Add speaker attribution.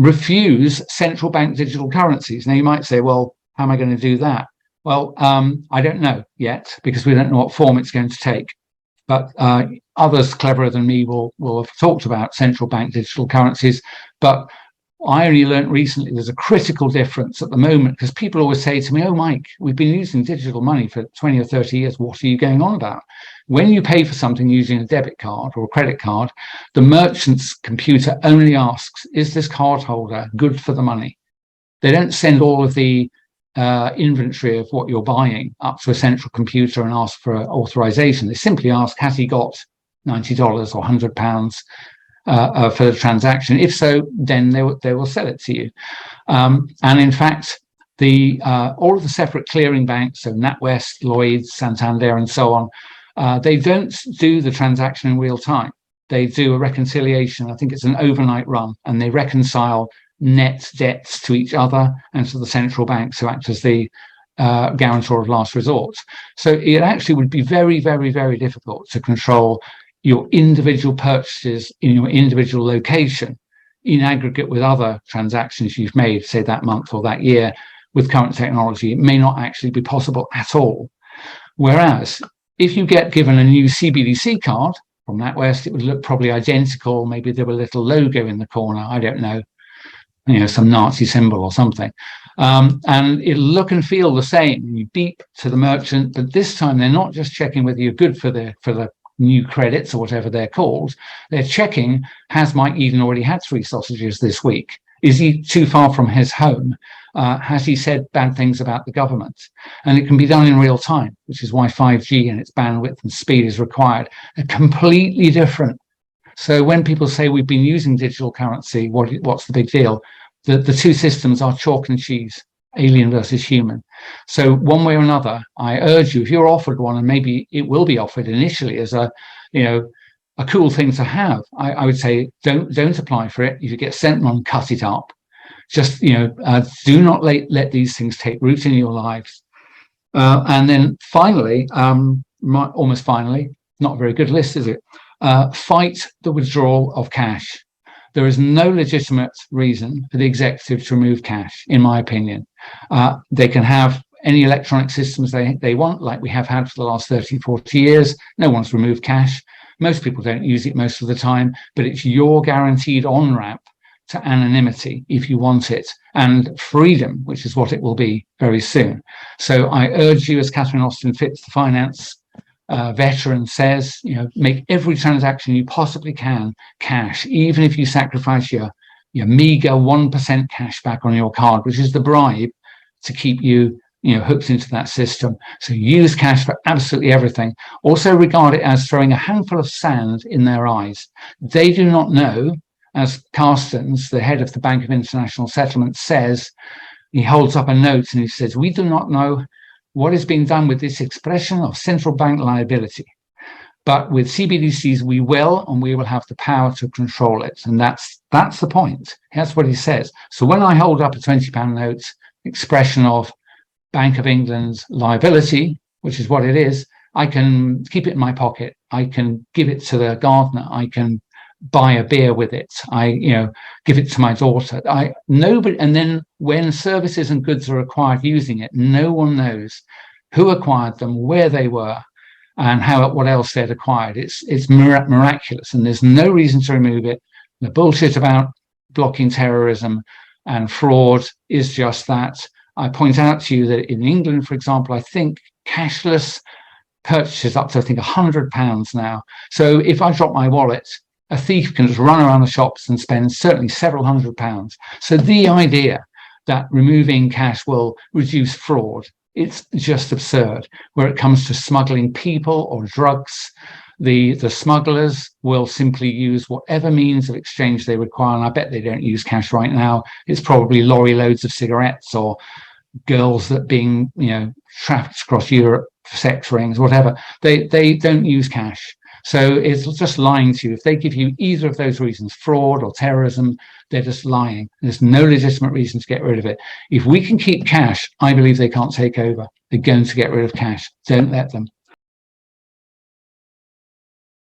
Speaker 1: refuse central bank digital currencies. Now, you might say, well, how am I going to do that? Well, I don't know yet, because we don't know what form it's going to take. But others cleverer than me will have talked about central bank digital currencies. But I only learned recently there's a critical difference at the moment, because people always say to me, oh, Mike, we've been using digital money for 20 or 30 years. What are you going on about? When you pay for something using a debit card or a credit card, the merchant's computer only asks, is this card holder good for the money? They don't send all of the inventory of what you're buying up to a central computer and ask for authorization. They simply ask, has he got $90 or £100 for the transaction? If so, then they will sell it to you. And in fact, all of the separate clearing banks, so NatWest, Lloyds, Santander, and so on, they don't do the transaction in real time. They do a reconciliation. I think it's an overnight run, and they reconcile net debts to each other and to the central banks, who act as the guarantor of last resort. So it actually would be very, very, very difficult to control your individual purchases in your individual location in aggregate with other transactions you've made, say that month or that year. With current technology, it may not actually be possible at all. Whereas if you get given a new CBDC card from NatWest, it would look probably identical. Maybe there were a little logo in the corner, I don't know, some Nazi symbol or something. And it'll look and feel the same. You beep to the merchant, but this time they're not just checking whether you're good for the new credits or whatever they're called. They're checking, has Mike Yeadon already had 3 sausages this week? Is he too far from his home? Has he said bad things about the government? And it can be done in real time, which is why 5G and its bandwidth and speed is required. They're completely different. So when people say we've been using digital currency, what's the big deal? The 2 systems are chalk and cheese, alien versus human. So one way or another, I urge you, if you're offered one, and maybe it will be offered initially as a cool thing to have, I would say don't apply for it. If you get sent one, cut it up. Just do not let these things take root in your lives. And then finally, almost finally, not a very good list, is it? Fight the withdrawal of cash. There is no legitimate reason for the executive to remove cash, in my opinion. They can have any electronic systems they want, like we have had for the last 30, 40 years. No one's removed cash. Most people don't use it most of the time, but it's your guaranteed on-ramp to anonymity if you want it, and freedom, which is what it will be very soon. So I urge you, as Catherine Austin Fitz, the finance veteran, says, make every transaction you possibly can cash, even if you sacrifice your meager 1% cash back on your card, which is the bribe to keep you hooked into that system. So use cash for absolutely everything. Also regard it as throwing a handful of sand in their eyes. They do not know, as Carstens, the head of the Bank of International Settlements, says. He holds up a note and he says, we do not know what is being done with this expression of central bank liability. But with CBDCs, we will, and we will have the power to control it. And that's the point. That's what he says. So when I hold up a £20 note, expression of Bank of England's liability, which is what it is, I can keep it in my pocket. I can give it to the gardener. I can buy a beer with it. I give it to my daughter. Nobody. And then when services and goods are acquired using it, no one knows who acquired them, where they were, and what else they'd acquired. It's miraculous, and there's no reason to remove it. The bullshit about blocking terrorism and fraud is just that. I point out to you that in England, for example, I think cashless purchases up to, I think, £100 now. So if I drop my wallet, a thief can just run around the shops and spend certainly several £100s. So the idea that removing cash will reduce fraud, it's just absurd. Where it comes to smuggling people or drugs, the smugglers will simply use whatever means of exchange they require. And I bet they don't use cash right now. It's probably lorry loads of cigarettes or girls that being, trafficked across Europe for sex rings, whatever. They don't use cash. So it's just lying to you. If they give you either of those reasons, fraud or terrorism, they're just lying. There's no legitimate reason to get rid of it. If we can keep cash, I believe they can't take over. They're going to get rid of cash. Don't let them.